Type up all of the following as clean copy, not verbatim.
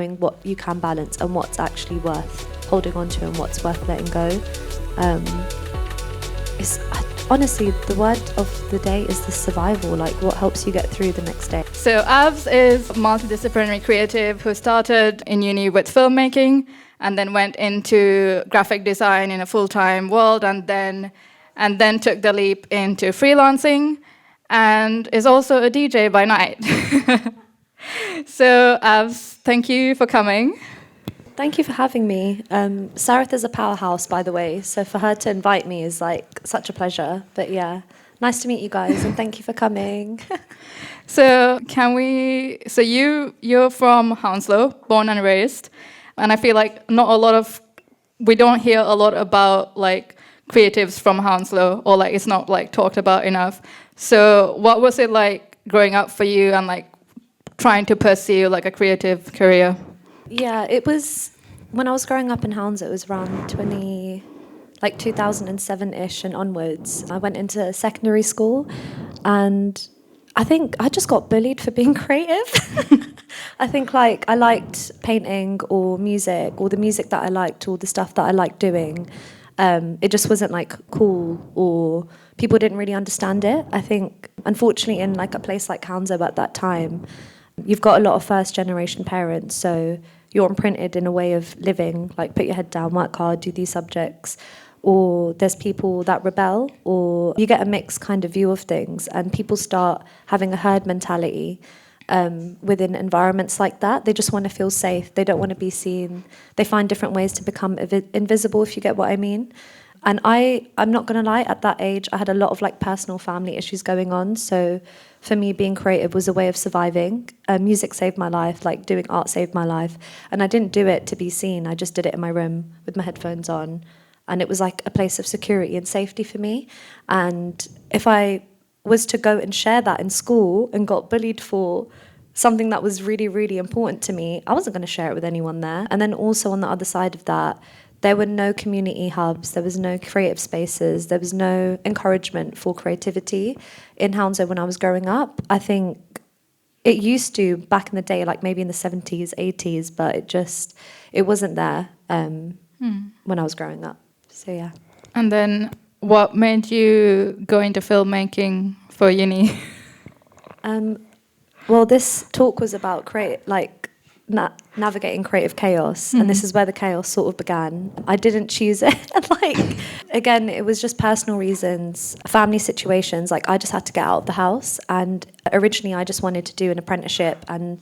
knowing what you can balance and what's actually worth holding on to and what's worth letting go. Honestly, the word of the day is the survival, like what helps you get through the next day. So Avs is a multidisciplinary creative who started in uni with filmmaking and then went into graphic design in a full-time world and then took the leap into freelancing and is also a DJ by night. So Avs, thank you for coming. Thank you for having me. Sarith is a powerhouse, by the way, so for her to invite me is like such a pleasure. But yeah, nice to meet you guys and thank you for coming. So you're from Hounslow, born and raised, and I feel like we don't hear a lot about like creatives from Hounslow, or like it's not like talked about enough. So what was it like growing up for you and like trying to pursue like a creative career? Yeah, it was when I was growing up in Hounslow, it was around 2007-ish and onwards. I went into secondary school and I think I just got bullied for being creative. I think like I liked painting or music, or the music that I liked, or the stuff that I liked doing. It just wasn't like cool, or people didn't really understand it. I think unfortunately in like a place like Hounslow at that time, you've got a lot of first generation parents, so you're imprinted in a way of living, like put your head down, work hard, do these subjects. Or there's people that rebel, or you get a mixed kind of view of things, and people start having a herd mentality within environments like that. They just want to feel safe. They don't want to be seen. They find different ways to become invisible, if you get what I mean. And I'm not going to lie, at that age, I had a lot of like personal family issues going on. So for me, being creative was a way of surviving. Music saved my life, like doing art saved my life. And I didn't do it to be seen. I just did it in my room with my headphones on. And it was like a place of security and safety for me. And if I was to go and share that in school and got bullied for something that was really, really important to me, I wasn't going to share it with anyone there. And then also on the other side of that, there were no community hubs, there was no creative spaces, there was no encouragement for creativity in Hounslow when I was growing up. I think it used to back in the day, like maybe in the 70s, 80s, but it wasn't there when I was growing up. So yeah. And then what made you go into filmmaking for uni? Well, this talk was about navigating creative chaos, and this is where the chaos sort of began. I didn't choose it. Like, again, it was just personal reasons, family situations. Like, I just had to get out of the house, and originally I just wanted to do an apprenticeship and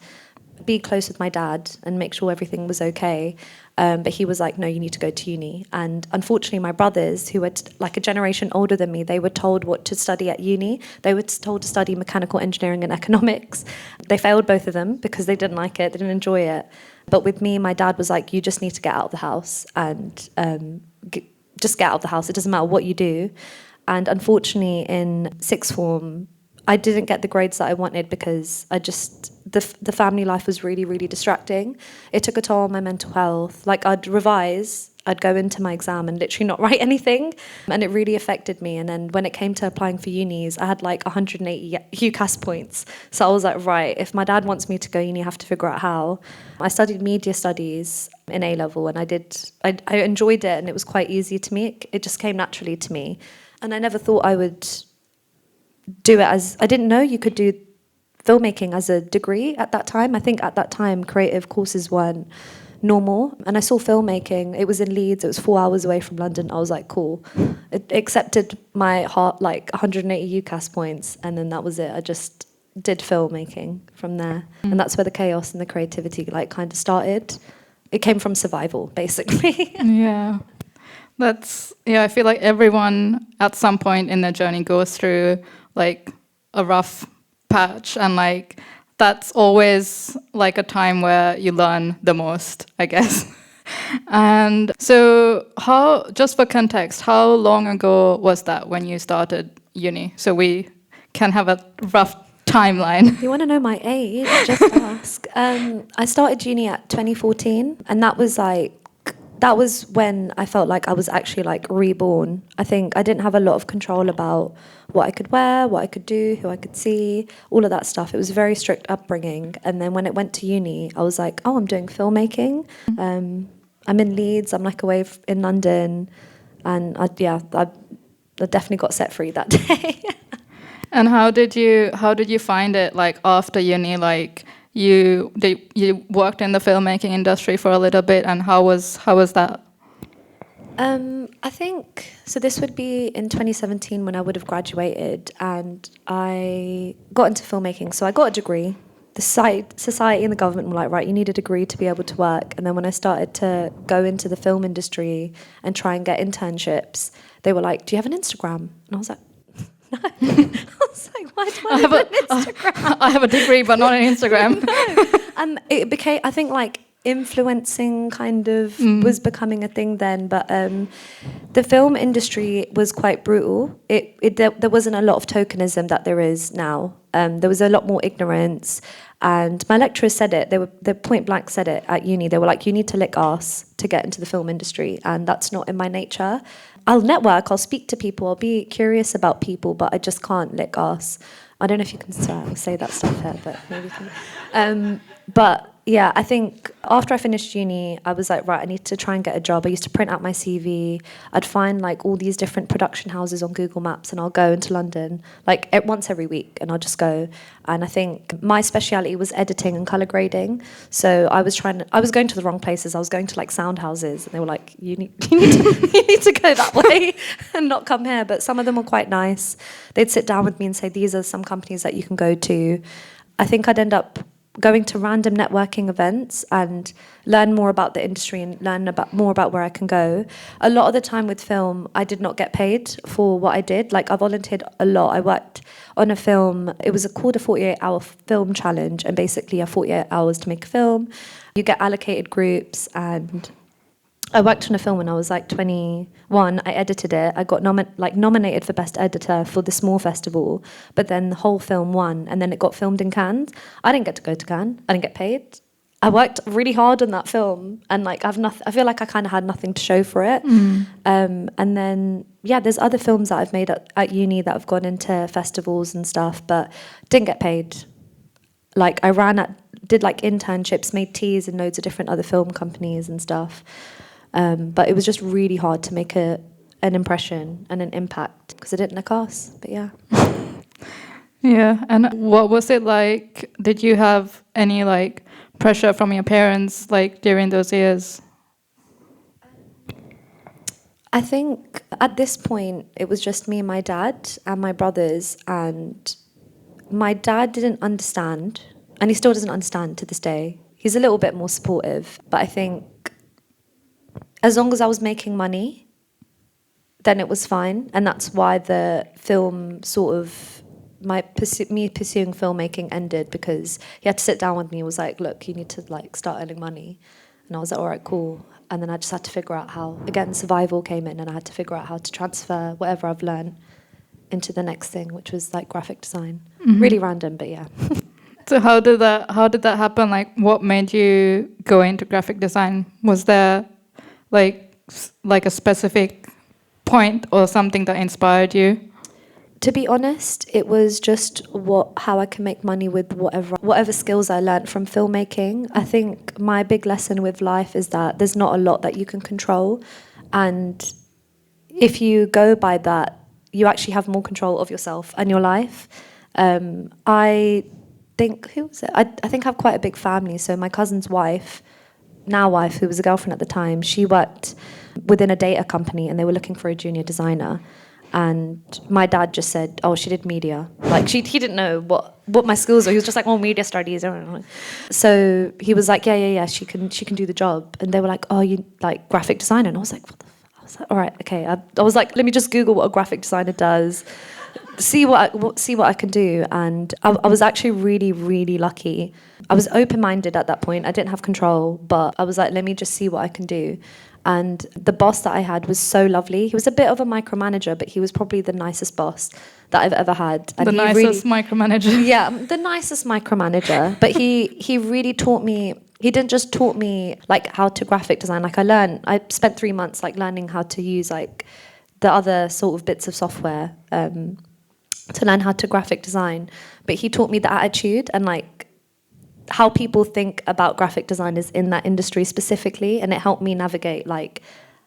be close with my dad and make sure everything was okay. But he was like, no, you need to go to uni. And unfortunately, my brothers, who were like a generation older than me, they were told what to study at uni. They were told to study mechanical engineering and economics. They failed both of them because they didn't like it, they didn't enjoy it. But with me, my dad was like, you just need to get out of the house and just get out of the house. It doesn't matter what you do. And unfortunately, in sixth form, I didn't get the grades that I wanted because the family life was really, really distracting. It took a toll on my mental health. Like, I'd revise, I'd go into my exam and literally not write anything, and it really affected me. And then when it came to applying for unis, I had like 180 UCAS points. So I was like, right, if my dad wants me to go uni, I have to figure out how. I studied media studies in A-level, and I enjoyed it, and it was quite easy to me. It just came naturally to me. And I never thought I would do it I didn't know you could do filmmaking as a degree at that time. I think at that time creative courses weren't normal, and I saw filmmaking. It was in Leeds, it was 4 hours away from London. I was like, cool. It accepted my heart, like 180 UCAS points, and then that was it. I just did filmmaking from there, and that's where the chaos and the creativity like kind of started. It came from survival, basically. Yeah. I feel like everyone at some point in their journey goes through like a rough patch, and like that's always like a time where you learn the most, I guess. And so just for context, how long ago was that when you started uni? So we can have a rough timeline. You want to know my age? Just ask. I started uni at 2014, and that was when I felt like I was actually like reborn. I think I didn't have a lot of control about what I could wear, what I could do, who I could see, all of that stuff. It was a very strict upbringing. And then when it went to uni, I was like, oh, I'm doing filmmaking. I'm in Leeds. I'm like away in London. And I definitely got set free that day. And how did you find it, like, after uni? Like, you worked in the filmmaking industry for a little bit, and how was that? I think, so this would be in 2017 when I would have graduated, and I got into filmmaking. So I got a degree. The society and the government were like, right, you need a degree to be able to work. And then when I started to go into the film industry and try and get internships, they were like, do you have an Instagram? And I was like, no. I was like, why do I have an Instagram? I have a degree, but not an Instagram. No. And it became, I think, like, influencing kind of was becoming a thing then, but the film industry was quite brutal. There wasn't a lot of tokenism that there is now. There was a lot more ignorance, and my lecturers said it. They point blank said it at uni. They were like, you need to lick arse to get into the film industry, and that's not in my nature. I'll network, I'll speak to people, I'll be curious about people, but I just can't lick arse. I don't know if you can say that stuff here, but maybe you can. But yeah, I think after I finished uni, I was like, right, I need to try and get a job. I used to print out my CV. I'd find like all these different production houses on Google Maps, and I'll go into London like once every week, and I'll just go. And I think my speciality was editing and color grading. So I was going to the wrong places. I was going to like sound houses, and they were like, you need to go that way and not come here. But some of them were quite nice. They'd sit down with me and say, these are some companies that you can go to. I think I'd end up going to random networking events and learn more about the industry and learn more about where I can go. A lot of the time with film, I did not get paid for what I did. Like, I volunteered a lot. I worked on a film. It was called a 48-hour film challenge, and basically you have 48 hours to make a film. You get allocated groups, and I worked on a film when I was like 21. I edited it. I got nominated for Best Editor for the small festival, but then the whole film won, and then it got filmed in Cannes. I didn't get to go to Cannes. I didn't get paid. I worked really hard on that film, and like I feel like I kind of had nothing to show for it. And then there's other films that I've made at uni that have gone into festivals and stuff, but didn't get paid. Like I did like internships, made teas in loads of different other film companies and stuff. But it was just really hard to make an impression and an impact because I didn't lick arse, but yeah. Yeah, and what was it like? Did you have any like pressure from your parents like during those years? I think at this point it was just me and my dad and my brothers, and my dad didn't understand, and he still doesn't understand to this day. He's a little bit more supportive, but I think as long as I was making money, then it was fine. And that's why the film sort of, me pursuing filmmaking ended, because he had to sit down with me and was like, look, you need to like start earning money. And I was like, all right, cool. And then I just had to figure out how, again, survival came in, and I had to figure out how to transfer whatever I've learned into the next thing, which was like graphic design. Really random, but yeah. So how did that happen? Like, what made you go into graphic design? Was there like a specific point or something that inspired you? To be honest, it was just how I can make money with whatever skills I learned from filmmaking. I think my big lesson with life is that there's not a lot that you can control, and if you go by that, you actually have more control of yourself and your life. I think, who was it? I think I have quite a big family, so my cousin's wife, who was a girlfriend at the time, she worked within a data company, and they were looking for a junior designer. And my dad just said, oh, she did media. Like, he didn't know what my skills were. He was just like, oh, media studies. So he was like, yeah, she can do the job. And they were like, oh, you like graphic designer? And I was like, what the I was like, all right, okay. I was like, let me just Google what a graphic designer does, see what I can do. And I was actually really, really lucky. I was open-minded at that point. I didn't have control, but I was like, let me just see what I can do. And the boss that I had was so lovely. He was a bit of a micromanager, but he was probably the nicest boss that I've ever had. And micromanager. Yeah, the nicest micromanager. But he really taught me. He didn't just taught me like how to graphic design. Like I spent 3 months like learning how to use like the other sort of bits of software. to learn how to graphic design. But he taught me the attitude and like how people think about graphic designers in that industry specifically, and it helped me navigate like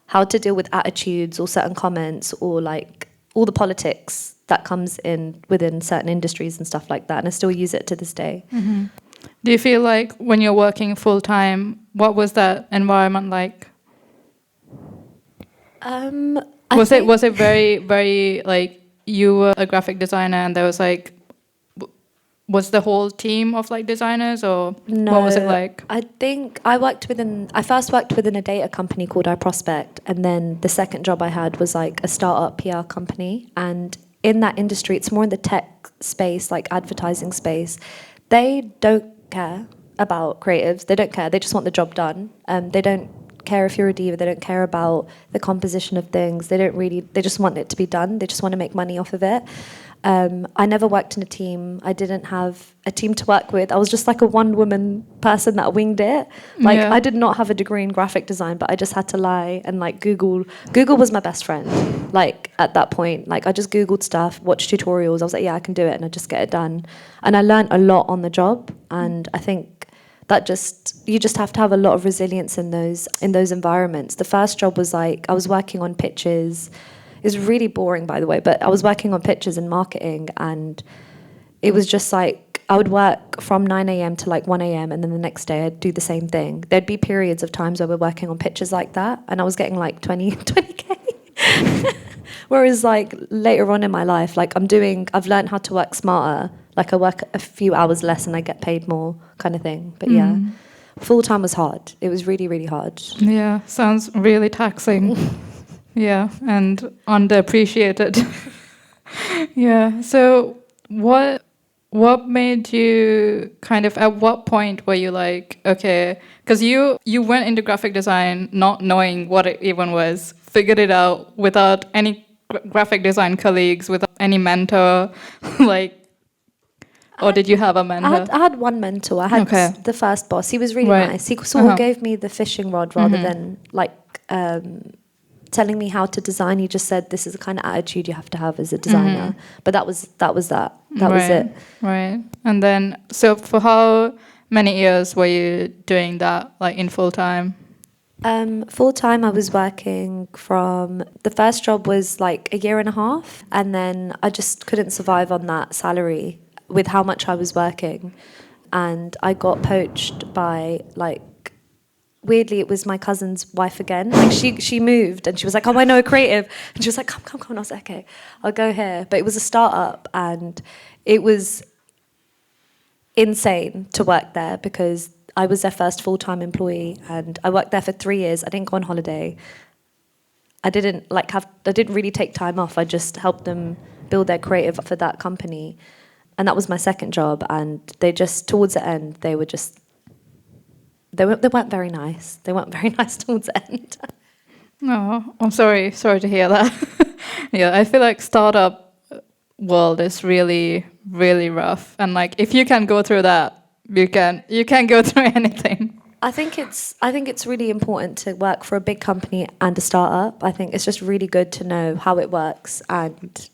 how to deal with attitudes or certain comments or like all the politics that comes in within certain industries and stuff like that. And I still use it to this day. Mm-hmm. Do you feel like when you're working full time, what was that environment like? Was it very, very like you were a graphic designer and there was like, was the whole team of like designers, or no, what was it like? I think I first worked within a data company called iProspect, and then the second job I had was like a startup PR company. And in that industry, it's more in the tech space, like advertising space. They don't care about creatives. They don't care. They just want the job done. They don't care if you're a diva. They don't care about the composition of things. They just want it to be done. They just want to make money off of it. I never worked in a team. I didn't have a team to work with. I was just like a one-woman person that winged it. Like, I did not have a degree in graphic design, but I just had to lie and like Google. Google was my best friend. Like at that point, like I just Googled stuff, watched tutorials. I was like, yeah, I can do it, and I just get it done. And I learned a lot on the job. And I think that you just have to have a lot of resilience in those environments. The first job was like I was working on pitches. It was really boring, by the way, but I was working on pitches and marketing, and it was just like I would work from 9 a.m. to like 1 a.m. and then the next day I'd do the same thing. There'd be periods of times where we're working on pitches like that, and I was getting like 20K. Whereas like later on in my life, like I've learned how to work smarter. Like I work a few hours less and I get paid more, kind of thing. But yeah, full time was hard. It was really, really hard. Yeah, sounds really taxing. Yeah, and underappreciated. Yeah. So what made you kind of, at what point were you like, okay, because you went into graphic design not knowing what it even was, figured it out without any graphic design colleagues, without any mentor, like, or did you have a mentor? I had one mentor. I had the first boss. He was really nice. He sort of gave me the fishing rod rather than like telling me how to design. He just said, this is the kind of attitude you have to have as a designer. But that was that. That was it. Right. And then, so for how many years were you doing that, like in full time? Full time, I was working from, the first job was like a year and a half, and then I just couldn't survive on that salary with how much I was working. And I got poached by like, weirdly, it was my cousin's wife again. Like she moved and she was like, oh, I know a creative. And she was like, come. And I was like, okay, I'll go here. But it was a startup and it was insane to work there because I was their first full-time employee and I worked there for 3 years. I didn't go on holiday. I didn't really take time off. I just helped them build their creative for that company. And that was my second job. And they just, towards the end, they weren't very nice. They weren't very nice towards the end. No, I'm sorry to hear that. Yeah, I feel like startup world is really, really rough. And like, if you can go through that, you can go through anything. I think it's really important to work for a big company and a startup. I think it's just really good to know how it works, and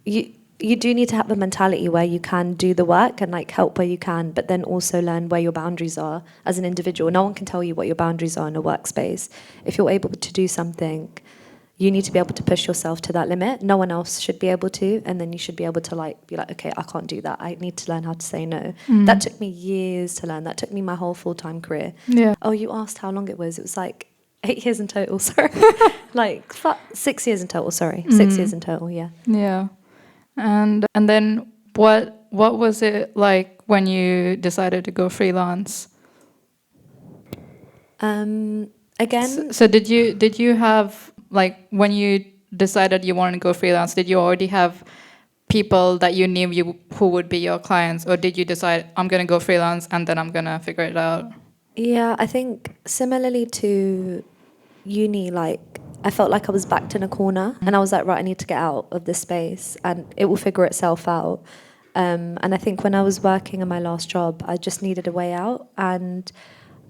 you do need to have a mentality where you can do the work and like help where you can, but then also learn where your boundaries are as an individual. No one can tell you what your boundaries are in a workspace. If you're able to do something, you need to be able to push yourself to that limit. No one else should be able to, and then you should be able to like be like, okay, I can't do that. I need to learn how to say no. That took me years to learn. That took me my whole full-time career. Yeah. Oh, you asked how long it was. It was like 8 years in total. Sorry, like 6 years in total. Sorry, 6 years in total. Yeah. Yeah. And then what was it like when you decided to go freelance? Again. So did you have, like, when you decided you wanted to go freelance, did you already have people that you knew who would be your clients, or did you decide I'm gonna go freelance and then I'm gonna figure it out? Yeah, I think similarly to uni, like I felt like I was backed in a corner and I was like, right, I need to get out of this space and it will figure itself out. And I think when I was working in my last job, I just needed a way out. And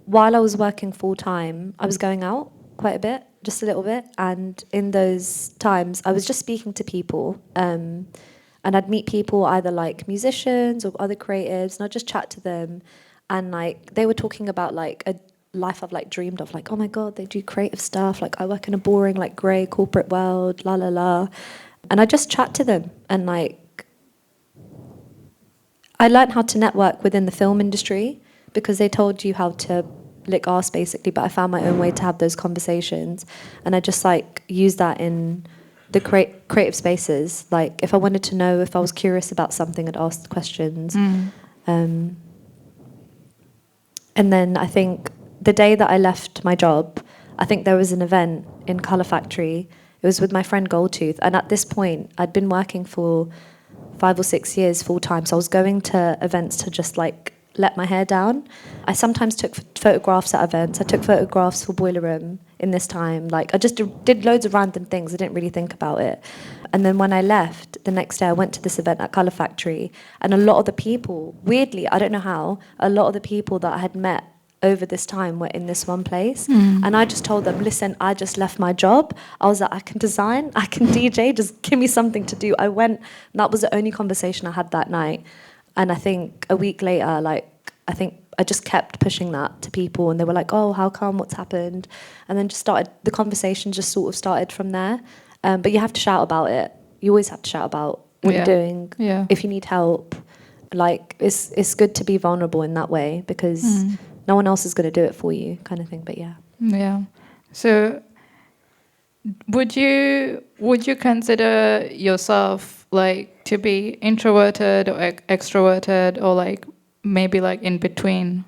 while I was working full time, I was going out quite a bit, just a little bit. And in those times, I was just speaking to people. And I'd meet people, either like musicians or other creatives, and I'd just chat to them. And like they were talking about like a life I've like dreamed of, like, oh my God, they do creative stuff. Like I work in a boring, like grey corporate world, la la la. And I just chat to them. And like I learned how to network within the film industry because they told you how to lick arse basically, but I found my own way to have those conversations. And I just like use that in the creative spaces. Like if I wanted to know, if I was curious about something, I'd ask the questions. And then I think the day that I left my job, I think there was an event in Colour Factory. It was with my friend Goldtooth. And at this point, I'd been working for 5 or 6 years full time. So I was going to events to just like let my hair down. I sometimes took photographs at events. I took photographs for Boiler Room in this time. Like I just did loads of random things. I didn't really think about it. And then when I left, the next day I went to this event at Colour Factory, and a lot of the people, weirdly, I don't know how, a lot of the people that I had met over this time were in this one place. And I just told them, listen, I just left my job. I was like, I can design, I can DJ, just give me something to do. I went, and that was the only conversation I had that night. And I think a week later, like, I think I just kept pushing that to people, and they were like, oh, how come, what's happened? And then the conversation just sort of started from there. But you have to shout about it. You always have to shout about what you're doing. Yeah. If you need help, like, it's good to be vulnerable in that way, because no one else is going to do it for you, kind of thing. But yeah. Yeah. So would you consider yourself like to be introverted or extroverted, or like maybe like in between?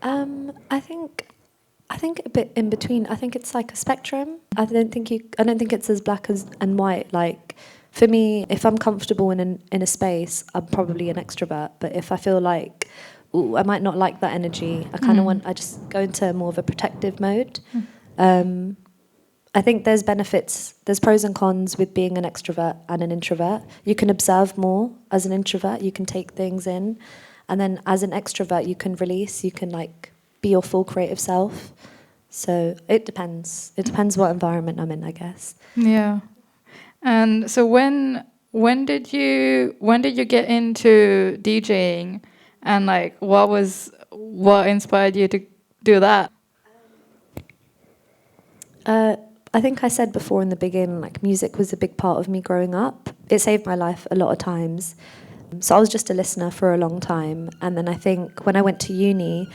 I think a bit in between. I think it's like a spectrum. I don't think it's as black and white. Like for me, if I'm comfortable in a space, I'm probably an extrovert. But if I feel like, ooh, I might not like that energy, I just go into more of a protective mode. I think there's benefits, there's pros and cons with being an extrovert and an introvert. You can observe more as an introvert, you can take things in. And then as an extrovert, you can release, you can like be your full creative self. So it depends. It depends what environment I'm in, I guess. Yeah. And so when did you get into DJing, and like what inspired you to do that? I think I said before in the beginning, like music was a big part of me growing up. It saved my life a lot of times. So I was just a listener for a long time. And then I think when I went to uni,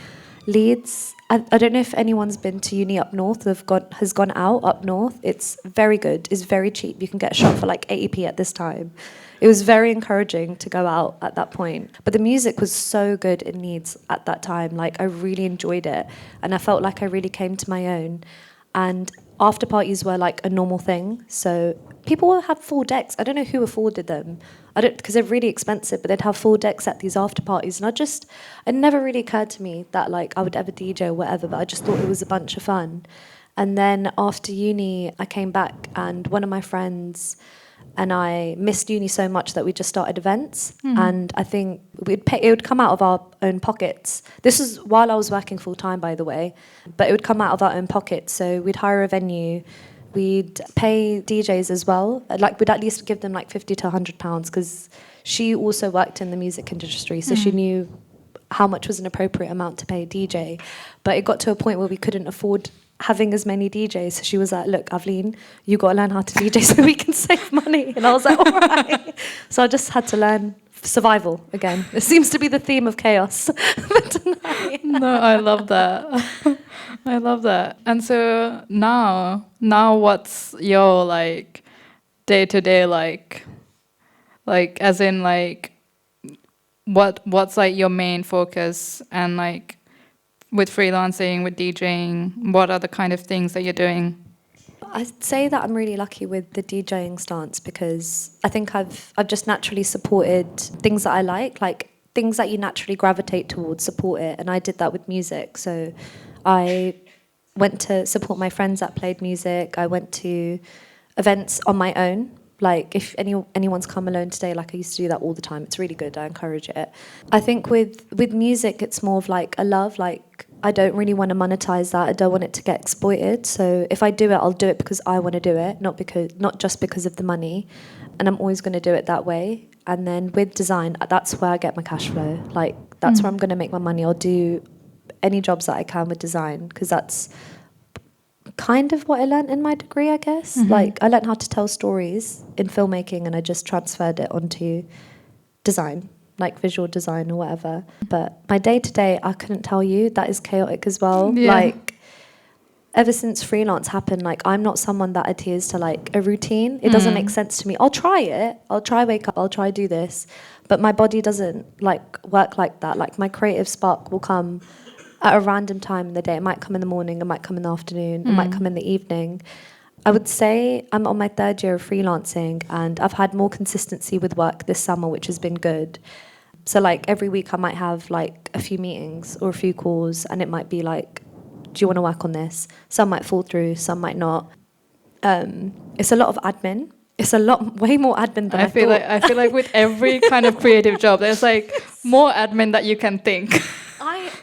Leeds, I don't know if anyone's been to uni up north, has gone out up north. It's very good. It's very cheap. You can get a shot for like 80p at this time. It was very encouraging to go out at that point. But the music was so good in Leeds at that time. Like I really enjoyed it. And I felt like I really came to my own. And after parties were like a normal thing. So people will have full decks. I don't know who afforded them. Because they're really expensive, but they'd have full decks at these after parties. And it never really occurred to me that like I would ever DJ or whatever, but I just thought it was a bunch of fun. And then after uni, I came back, and one of my friends and I missed uni so much that we just started events. And I think it would come out of our own pockets. This was while I was working full time, by the way, but it would come out of our own pockets. So we'd hire a venue, we'd pay DJs as well. Like we'd at least give them like £50 to £100, because she also worked in the music industry, so she knew how much was an appropriate amount to pay a DJ. But it got to a point where we couldn't afford having as many DJs. So she was like, look, Aveline, you got to learn how to DJ so we can save money. And I was like, all right. So I just had to learn survival again. It seems to be the theme of chaos for tonight. No, I love that. I love that. And so now what's your like day-to-day like as in like what's like your main focus, and like with freelancing, with DJing, what are the kind of things that you're doing? I'd say that I'm really lucky with the DJing stance, because I think I've just naturally supported things that I like things that you naturally gravitate towards, support it. And I did that with music. So I went to support my friends that played music. I went to events on my own. Like if anyone's come alone today, like I used to do that all the time. It's really good. I encourage it. I think with music, it's more of like a love. Like I don't really want to monetize that. I don't want it to get exploited. So if I do it, I'll do it because I want to do it, not just because of the money. And I'm always going to do it that way. And then with design, that's where I get my cash flow. Like, that's where I'm going to make my money. I'll do any jobs that I can with design, because that's kind of what I learned in my degree, I guess. Like, I learned how to tell stories in filmmaking, and I just transferred it onto design, like visual design or whatever. But my day-to-day, I couldn't tell you. That is chaotic as well. Yeah. Like, ever since freelance happened, like, I'm not someone that adheres to like a routine. It doesn't make sense to me. I'll try it. I'll try wake up. I'll try do this. But my body doesn't like work like that. Like, my creative spark will come at a random time in the day. It might come in the morning. It might come in the afternoon. It might come in the evening. I would say I'm on my 3rd year of freelancing, and I've had more consistency with work this summer, which has been good. So like every week I might have like a few meetings or a few calls, and it might be like, do you want to work on this? Some might fall through, some might not. It's a lot of admin. It's a lot, way more admin than I feel thought. I feel like with every kind of creative job, there's like more admin that you can think.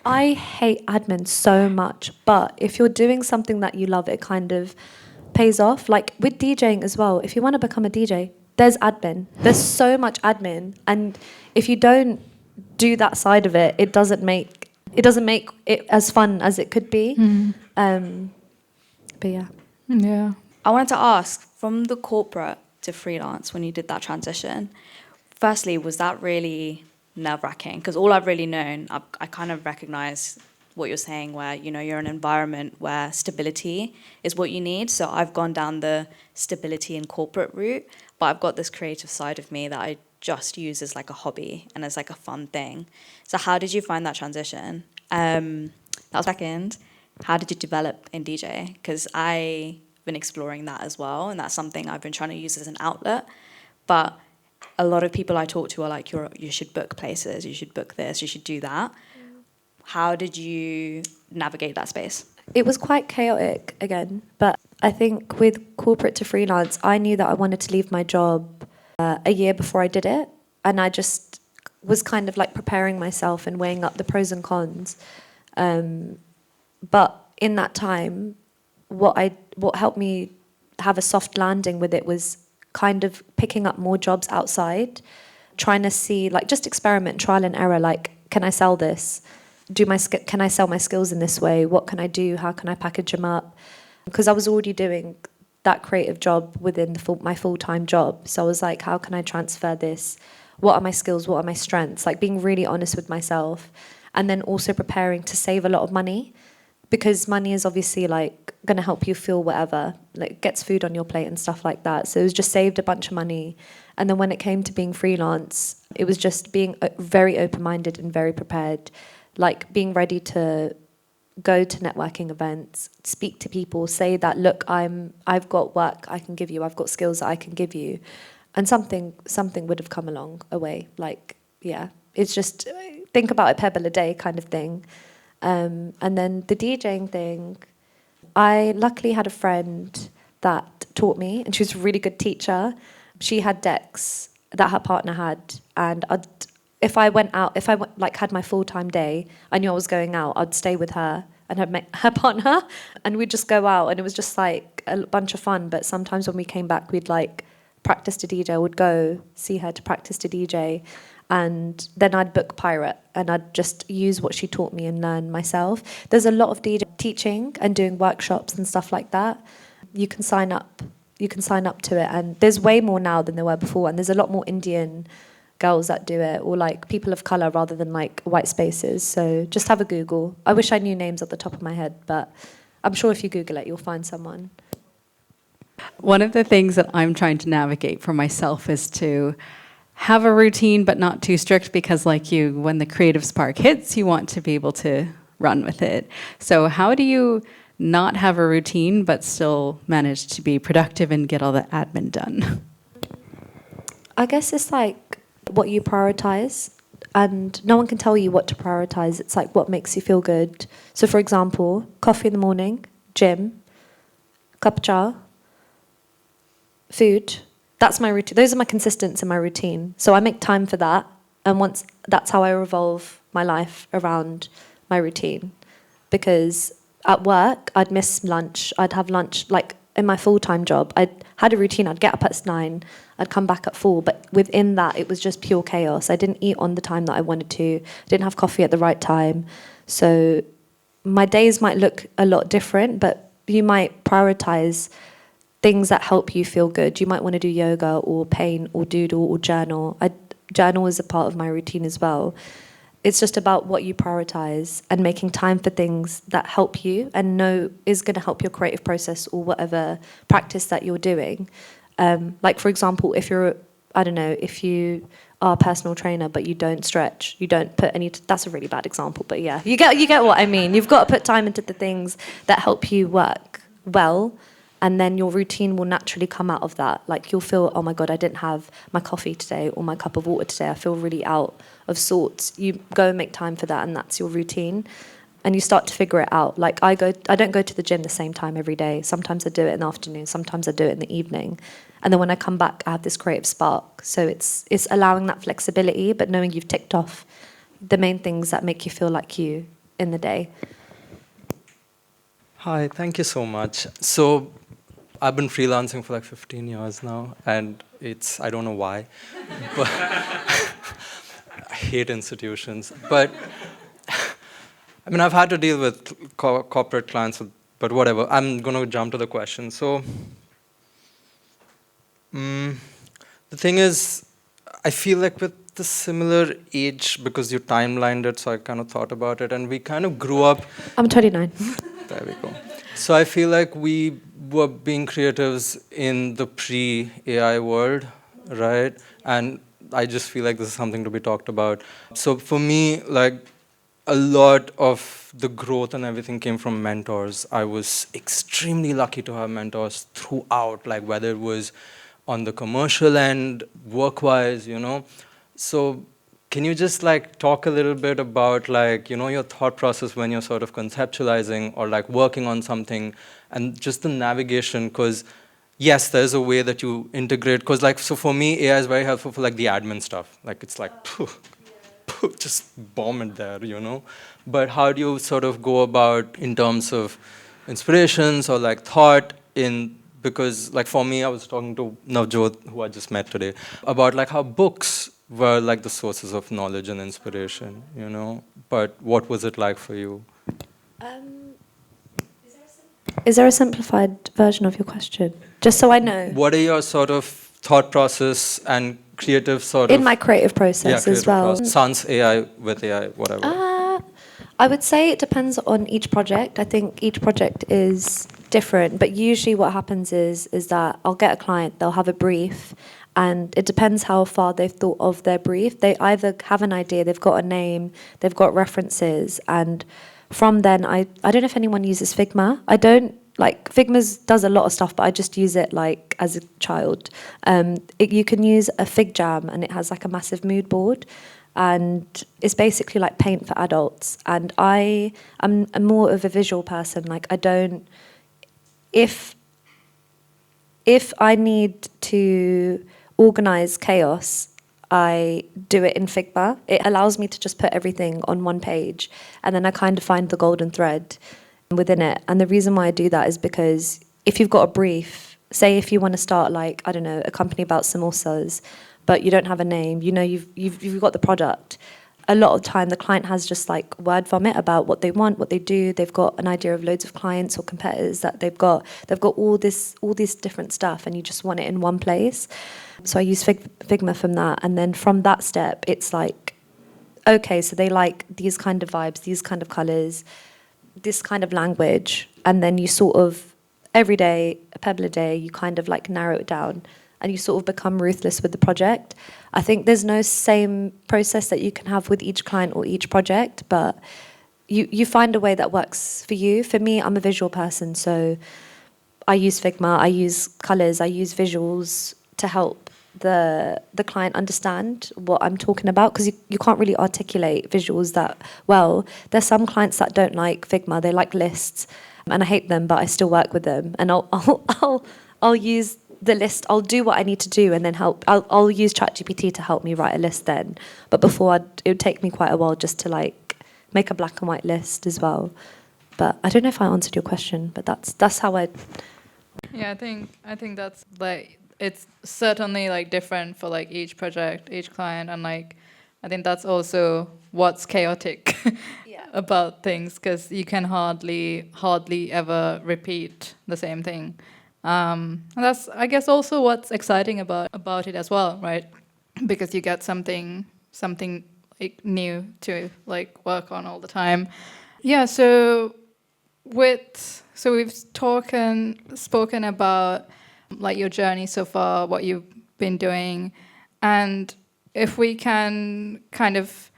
I hate admin so much, but if you're doing something that you love, it kind of pays off. Like with DJing as well, if you want to become a DJ, there's admin. There's so much admin, and if you don't do that side of it, it doesn't make it as fun as it could be. But yeah. Yeah. I wanted to ask, from the corporate to freelance, when you did that transition, firstly, was that really nerve-wracking? Because all I've really known, I kind of recognize what you're saying, where, you know, you're in an environment where stability is what you need. So I've gone down the stability and corporate route, but I've got this creative side of me that I just use as like a hobby and as like a fun thing. So how did you find that transition? That was second. How did you develop in DJ? Because I've been exploring that as well, and that's something I've been trying to use as an outlet. But a lot of people I talk to are like, you should book places, you should book this, you should do that. How did you navigate that space? It was quite chaotic again, but I think with corporate to freelance, I knew that I wanted to leave my job a year before I did it, and I just was kind of like preparing myself and weighing up the pros and cons. But in that time, what helped me have a soft landing with it was kind of picking up more jobs outside, trying to see, like, just experiment, trial and error. Like, can I sell this? Can I sell my skills in this way? What can I do? How can I package them up? Because I was already doing that creative job within my full-time job. So I was like, how can I transfer this? What are my skills? What are my strengths? Like, being really honest with myself, and then also preparing to save a lot of money, because money is obviously like going to help you feel whatever, like gets food on your plate and stuff like that. So it was just saved a bunch of money. And then when it came to being freelance, it was just being very open-minded and very prepared, like being ready to go to networking events, speak to people, say that, look, I've got work I can give you, I've got skills that I can give you, and something would have come along a way. Like, yeah, it's just think about a pebble a day kind of thing. And then the DJing thing, I luckily had a friend that taught me, and she was a really good teacher. She had decks that her partner had, and if I had my full-time day, I knew I was going out, I'd stay with her and her partner, and we'd just go out, and it was just like a bunch of fun. But sometimes when we came back, we'd like practice to DJ. I would go see her to practice to DJ, and then I'd book Pirate, and I'd just use what she taught me and learn myself. There's a lot of DJ teaching and doing workshops and stuff like that. You can sign up to it, and there's way more now than there were before, and there's a lot more Indian girls that do it, or like people of colour rather than like white spaces. So just have a Google. I wish I knew names at the top of my head, but I'm sure if you Google it, you'll find someone. One of the things that I'm trying to navigate for myself is to have a routine, but not too strict, because like you, when the creative spark hits, you want to be able to run with it. So how do you not have a routine, but still manage to be productive and get all the admin done? I guess it's like what you prioritize, and no one can tell you what to prioritize. It's like what makes you feel good. So for example, coffee in the morning, gym, cup of cha, food. That's my routine. Those are my consistents in my routine. So I make time for that, and that's how I revolve my life around my routine. because at work, I'd miss lunch. I'd have lunch, like in my full-time job, I had a routine. I'd get up at 9, I'd come back at 4, but within that, it was just pure chaos. I didn't eat on the time that I wanted to. I didn't have coffee at the right time. So my days might look a lot different, but you might prioritize things that help you feel good. You might want to do yoga or paint or doodle or journal. Journal is a part of my routine as well. It's just about what you prioritize and making time for things that help you and know is going to help your creative process or whatever practice that you're doing. Like, for example, if you are a personal trainer but you don't stretch, you don't put any... That's a really bad example, but yeah, you get what I mean. You've got to put time into the things that help you work well, and then your routine will naturally come out of that. Like, you'll feel, oh my God, I didn't have my coffee today or my cup of water today. I feel really out of sorts. You go and make time for that, and that's your routine. And you start to figure it out. Like, I don't go to the gym the same time every day. Sometimes I do it in the afternoon. Sometimes I do it in the evening. And then when I come back, I have this creative spark. So it's allowing that flexibility, but knowing you've ticked off the main things that make you feel like you in the day. Hi, thank you so much. So I've been freelancing for like 15 years now, and I don't know why, but I hate institutions. But I mean, I've had to deal with corporate clients, but whatever. I'm going to jump to the question. So the thing is, I feel like with the similar age, because you timelined it, so I kind of thought about it, and we kind of grew up. I'm 29. There we go. So I feel like we were being creatives in the pre-AI world, right? And I just feel like this is something to be talked about. So for me, like, a lot of the growth and everything came from mentors. I was extremely lucky to have mentors throughout, like whether it was on the commercial end, work-wise, So can you just like talk a little bit about like, your thought process when you're sort of conceptualizing or like working on something and just the navigation? Because yes, there's a way that you integrate. Because like, so for me, AI is very helpful for like the admin stuff. Like it's like, just bomb it there, But how do you sort of go about in terms of inspirations or like thought because like for me, I was talking to Navjot, who I just met today, about like how books were like the sources of knowledge and inspiration, But what was it like for you? Is there a simplified version of your question? Just so I know. What are your sort of thought process and creative sort of... In my creative process as well. Sans AI, with AI, whatever. I would say it depends on each project. I think each project is different, but usually what happens is that I'll get a client, they'll have a brief, and it depends how far they've thought of their brief. They either have an idea, they've got a name, they've got references, and from then, I don't know if anyone uses Figma. I don't, like, Figma does a lot of stuff, but I just use it, like, as a child. You can use a Fig Jam, and it has, like, a massive mood board, and it's basically like paint for adults. And I'm more of a visual person. Like, I don't... If I need to organize chaos, I do it in Figma. It allows me to just put everything on one page, and then I kind of find the golden thread within it. And the reason why I do that is because if you've got a brief, say if you want to start, like, I don't know, a company about samosas, but you don't have a name, you've got the product. A lot of time, the client has just like word vomit about what they want, what they do. They've got an idea of loads of clients or competitors that they've got. They've got all this different stuff, and you just want it in one place. So I use Figma from that, and then from that step, it's like, okay, so they like these kind of vibes, these kind of colors, this kind of language, and then you sort of every day, a pebble a day, you kind of like narrow it down. And you sort of become ruthless with the project. I think there's no same process that you can have with each client or each project, but you find a way that works for you. For me, I'm a visual person, so I use Figma, I use colors, I use visuals to help the client understand what I'm talking about, because you can't really articulate visuals that well. There's some clients that don't like Figma, they like lists, and I hate them, but I still work with them, and I'll use the list. I'll do what I need to do, and then I'll use ChatGPT to help me write a list then. But before, it would take me quite a while just to like make a black and white list as well. But I don't know if I answered your question, but that's how I. Yeah, I think that's like, it's certainly like different for like each project, each client, and like I think that's also what's chaotic about things, because you can hardly ever repeat the same thing. And that's, I guess, also what's exciting about it as well, right? Because you get something like new to like work on all the time. Yeah. So we've spoken about like your journey so far, what you've been doing, and if we can kind of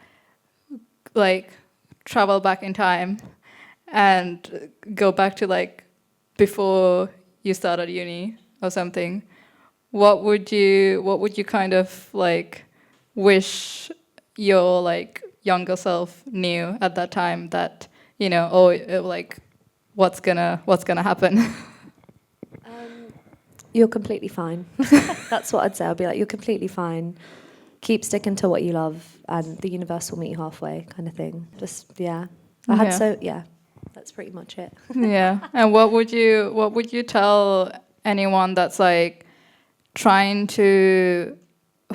like travel back in time and go back to like before you started uni or something, what would you kind of like wish your like younger self knew at that time, that, you know, like what's gonna happen? You're completely fine. That's what I'd say. I'll be like, you're completely fine. Keep sticking to what you love, and the universe will meet you halfway, kind of thing. Just that's pretty much it. Yeah. And what would you tell anyone that's like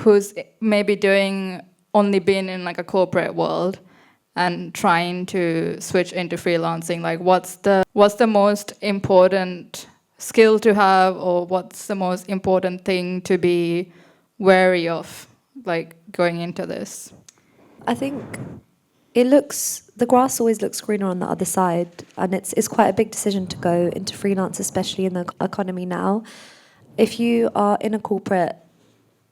who's maybe only been in like a corporate world and trying to switch into freelancing? Like what's the most important skill to have, or what's the most important thing to be wary of, like going into this? I think the grass always looks greener on the other side, and it's quite a big decision to go into freelance, especially in the economy now. If you are in a corporate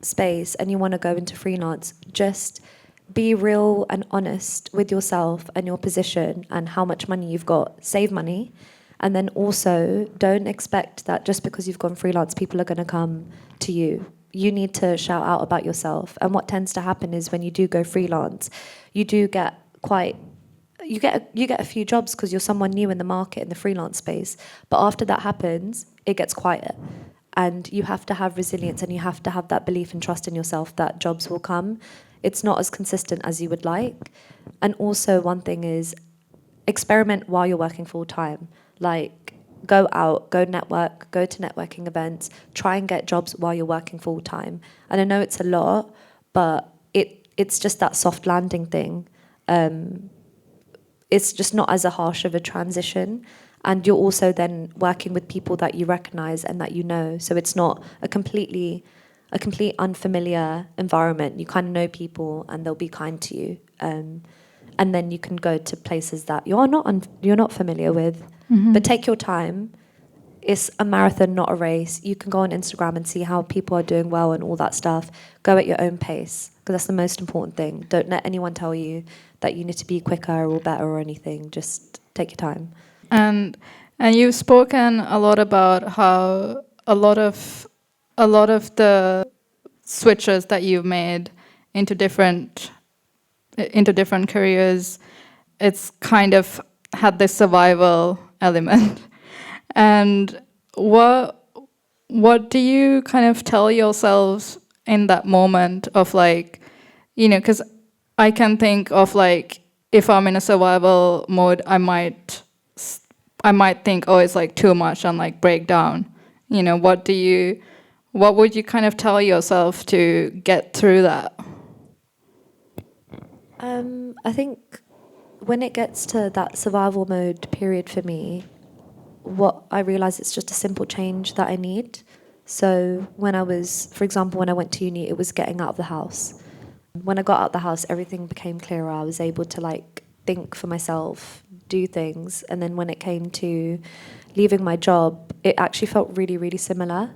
space and you want to go into freelance, just be real and honest with yourself and your position and how much money you've got. Save money. And then also, don't expect that just because you've gone freelance, people are going to come to you. You need to shout out about yourself. And what tends to happen is when you do go freelance, you get a few jobs because you're someone new in the market, in the freelance space. But after that happens, it gets quiet. And you have to have resilience, and you have to have that belief and trust in yourself that jobs will come. It's not as consistent as you would like. And also, one thing is, experiment while you're working full time. Like, go out, go network, go to networking events, try and get jobs while you're working full time. And I know it's a lot, but it's just that soft landing thing. It's just not as a harsh of a transition. And you're also then working with people that you recognize and that you know. So it's not a complete unfamiliar environment. You kind of know people and they'll be kind to you. And then you can go to places that you're not familiar with. Mm-hmm. But take your time. It's a marathon, not a race. You can go on Instagram and see how people are doing well and all that stuff. Go at your own pace, because that's the most important thing. Don't let anyone tell you that you need to be quicker or better or anything. Just take your time. And you've spoken a lot about how a lot of the switches that you've made into different careers, it's kind of had this survival element. And what do you kind of tell yourselves in that moment of like, you know, because I can think of like, if I'm in a survival mode, I might think, oh, it's like too much and like break down. You know, what would you kind of tell yourself to get through that? I think when it gets to that survival mode period for me, what I realize, it's just a simple change that I need. So for example, when I went to uni, it was getting out of the house. When I got out of the house, everything became clearer. I was able to like think for myself, do things. And then when it came to leaving my job, it actually felt really, really similar.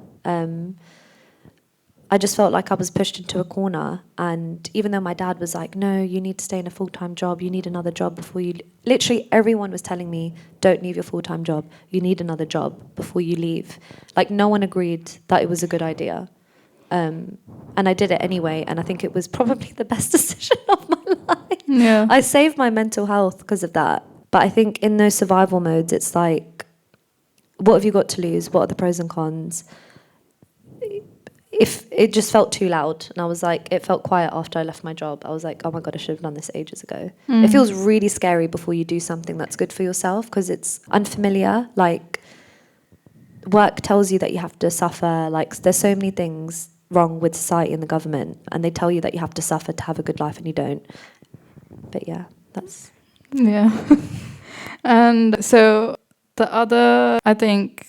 I just felt like I was pushed into a corner. And even though my dad was like, no, you need to stay in a full-time job, you need another job before you... Literally everyone was telling me, don't leave your full-time job, you need another job before you leave. Like, no one agreed that it was a good idea. And I did it anyway, and I think it was probably the best decision of my life. Yeah. I saved my mental health because of that. But I think in those survival modes, it's like, what have you got to lose? What are the pros and cons? if it just felt too loud, and I was like, it felt quiet after I left my job. I was like, oh my God, I should have done this ages ago. It feels really scary before you do something that's good for yourself because it's unfamiliar. Like, work tells you that you have to suffer. Like, there's so many things wrong with society and the government, and they tell you that you have to suffer to have a good life, and you don't. But yeah, that's... Yeah. And so the other, I think,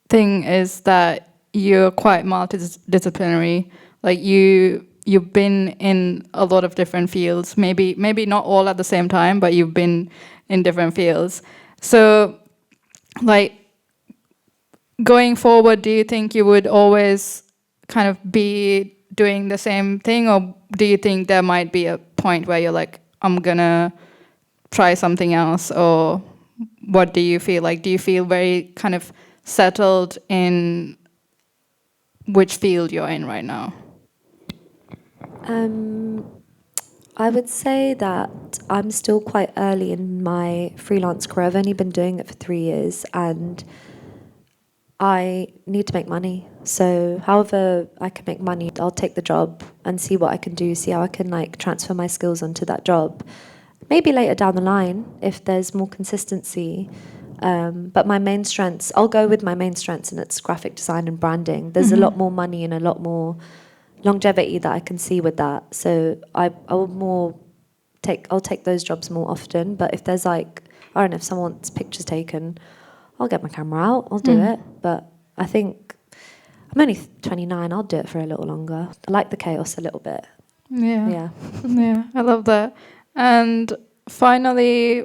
thing is that you're quite multidisciplinary. Like you've been in a lot of different fields. Maybe not all at the same time, but you've been in different fields. So, like, going forward, do you think you would always kind of be doing the same thing, or do you think there might be a point where you're like, I'm gonna try something else, or what do you feel like? Do you feel very kind of settled in which field you're in right now? I would say that I'm still quite early in my freelance career. I've only been doing it for 3 years, and I need to make money. So however I can make money, I'll take the job and see what I can do, see how I can like transfer my skills onto that job. Maybe later down the line, if there's more consistency. But my main strengths, I'll go with my main strengths, and it's graphic design and branding. There's a lot more money and a lot more longevity that I can see with that. So I'll take those jobs more often. But if there's like, I don't know, if someone wants pictures taken, I'll get my camera out, I'll do it. But I think I'm only 29, I'll do it for a little longer. I like the chaos a little bit. Yeah. Yeah, I love that. And finally,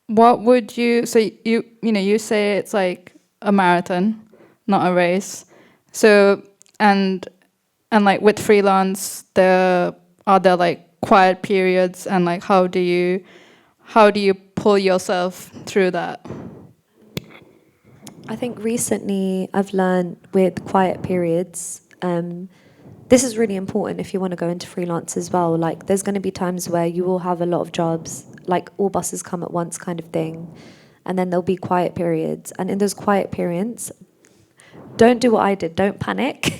what would you, so you say it's like a marathon, not a race. So, and like with freelance, are there like quiet periods, and like how do you pull yourself through that? I think recently I've learned with quiet periods, this is really important if you want to go into freelance as well. Like, there's going to be times where you will have a lot of jobs, like all buses come at once kind of thing, and then there'll be quiet periods. And in those quiet periods, don't do what I did. Don't panic,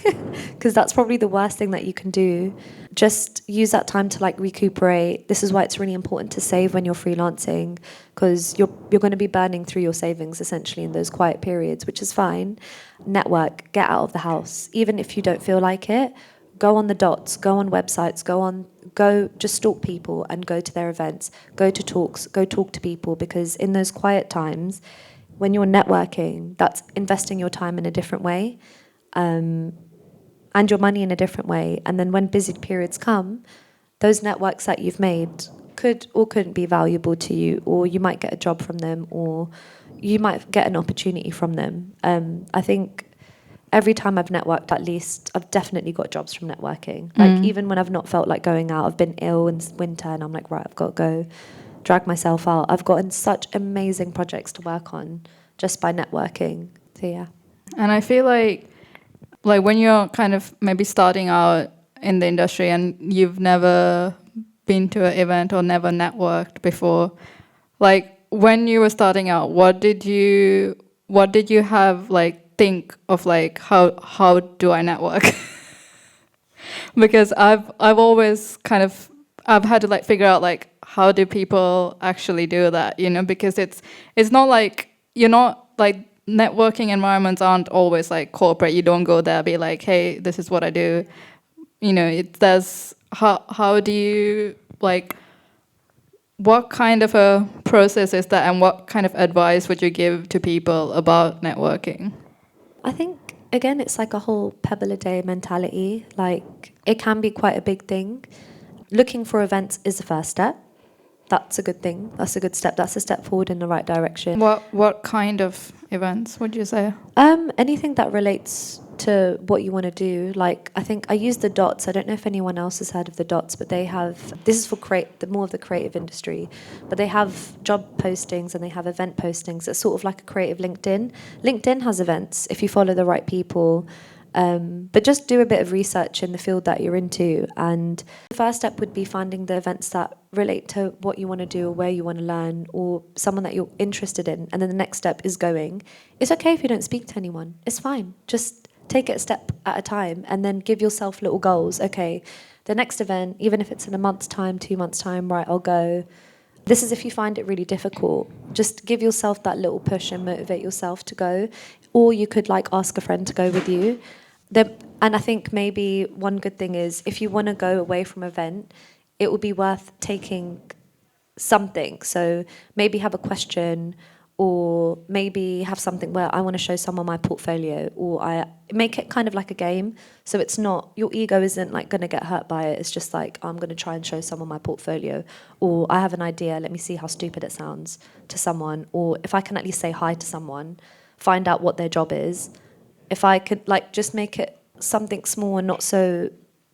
because that's probably the worst thing that you can do. Just use that time to like recuperate. This is why it's really important to save when you're freelancing, because you're going to be burning through your savings essentially in those quiet periods, which is fine. Network, get out of the house, even if you don't feel like it. Go on the dots, go on websites, go just stalk people and go to their events, go to talks, go talk to people, because in those quiet times, when you're networking, that's investing your time in a different way, and your money in a different way. And then when busy periods come, those networks that you've made could or couldn't be valuable to you, or you might get a job from them, or you might get an opportunity from them. I think every time I've networked, at least, I've definitely got jobs from networking. Like, even when I've not felt like going out, I've been ill in winter, and I'm like, right, I've got to go drag myself out. I've gotten such amazing projects to work on just by networking. So, yeah. And I feel like when you're kind of maybe starting out in the industry and you've never been to an event or never networked before, like when you were starting out, what did you have like think of like how do I network? Because I've always kind of I've had to like figure out like how do people actually do that, because it's not like you're not like networking environments aren't always like corporate. You don't go there be like, hey, this is what I do. There's how do you like, what kind of a process is that, and what kind of advice would you give to people about networking? I think, again, it's like a whole pebble a day mentality. Like, it can be quite a big thing. Looking for events is the first step. That's a good thing. That's a good step. That's a step forward in the right direction. What kind of events would you say? Anything that relates to what you want to do. Like, I think I use the dots. I don't know if anyone else has heard of the dots, but they have, this is for more of the creative industry, but they have job postings and they have event postings. It's sort of like a creative LinkedIn. LinkedIn has events if you follow the right people. But just do a bit of research in the field that you're into. And the first step would be finding the events that relate to what you want to do or where you want to learn, or someone that you're interested in. And then the next step is going. It's okay if you don't speak to anyone. It's fine. Just take it a step at a time, and then give yourself little goals. Okay, the next event, even if it's in a month's time, 2 months' time, right, I'll go. This is if you find it really difficult. Just give yourself that little push and motivate yourself to go. Or you could like ask a friend to go with you. And I think maybe one good thing is if you want to go away from an event, it would be worth taking something. So maybe have a question, or maybe have something where I want to show someone my portfolio, or I make it kind of like a game. So it's not, your ego isn't like going to get hurt by it. It's just like, I'm going to try and show someone my portfolio, or I have an idea, let me see how stupid it sounds to someone. Or if I can at least say hi to someone, find out what their job is. If I could like just make it something small and not so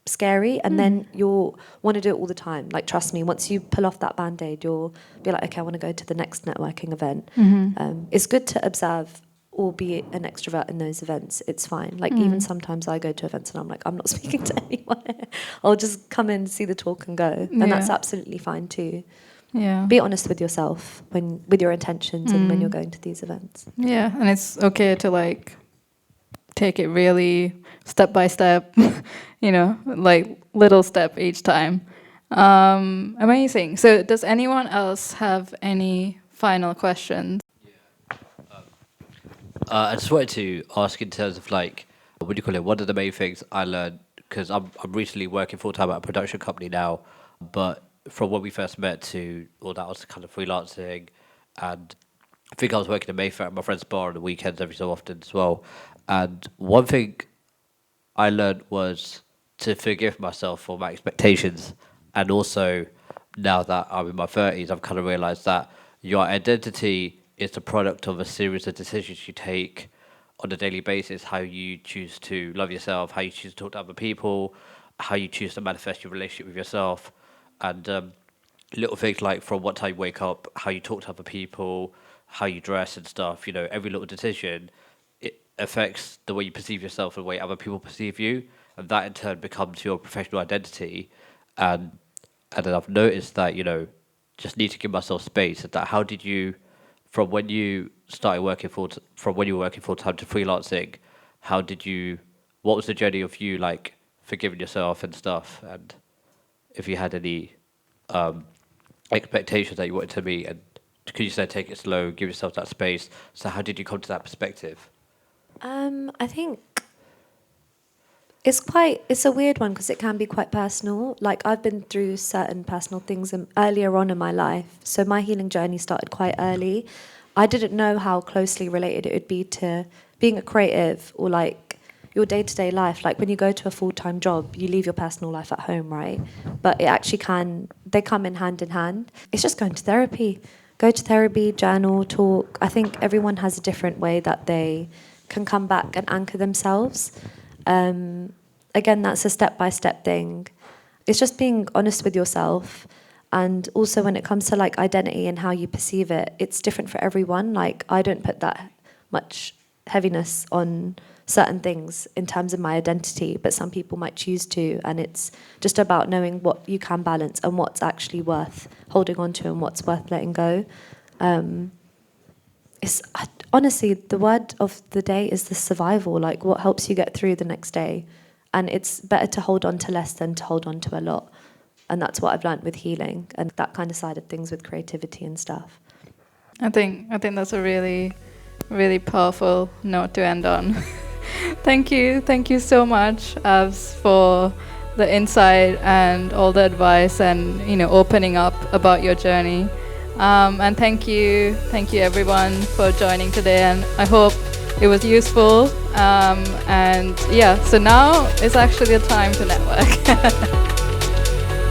scary, and then you'll want to do it all the time. Like, trust me, once you pull off that band-aid, you'll be like, okay, I want to go to the next networking event. It's good to observe or be an extrovert in those events. It's fine. Like, even sometimes I go to events and I'm like, I'm not speaking to anyone. I'll just come in, see the talk and go. And that's absolutely fine too. Yeah. Be honest with yourself with your intentions and when you're going to these events. Yeah, and it's okay to like take it really step by step, like little step each time. Amazing. So does anyone else have any final questions? I just wanted to ask in terms of like, what do you call it? One of the main things I learned, because I'm recently working full time at a production company now, but from when we first met to all that, I was kind of freelancing, and I think I was working in Mayfair at my friend's bar on the weekends every so often as well. And one thing I learned was to forgive myself for my expectations, and also now that I'm in my 30s, I've kind of realised that your identity is the product of a series of decisions you take on a daily basis. How you choose to love yourself, how you choose to talk to other people, how you choose to manifest your relationship with yourself, and little things like from what time you wake up, how you talk to other people, how you dress and stuff. Every little decision, it affects the way you perceive yourself and the way other people perceive you, and that in turn becomes your professional identity. And then I've noticed that just need to give myself space. That how did you, from when you started working from when you were working full time to freelancing, what was the journey of you like forgiving yourself and stuff, and if you had any expectations that you wanted to meet, and could you say take it slow, give yourself that space? So how did you come to that perspective? I think it's a weird one because it can be quite personal. Like, I've been through certain personal things earlier on in my life, so my healing journey started quite early. I didn't know how closely related it would be to being a creative or like your day-to-day life. Like, when you go to a full-time job, you leave your personal life at home, right? But it actually they come in hand. It's just going to therapy. Go to therapy, journal, talk. I think everyone has a different way that they can come back and anchor themselves. Again, that's a step-by-step thing. It's just being honest with yourself. And also when it comes to like identity and how you perceive it, it's different for everyone. Like, I don't put that much heaviness on certain things in terms of my identity, but some people might choose to, and it's just about knowing what you can balance and what's actually worth holding on to and what's worth letting go. Honestly, the word of the day is the survival, like what helps you get through the next day. And it's better to hold on to less than to hold on to a lot. And that's what I've learned with healing and that kind of side of things with creativity and stuff. I think that's a really, really powerful note to end on. Thank you so much, Avs, for the insight and all the advice and opening up about your journey. And thank you everyone for joining today, and I hope it was useful. And yeah, so now is actually the time to network.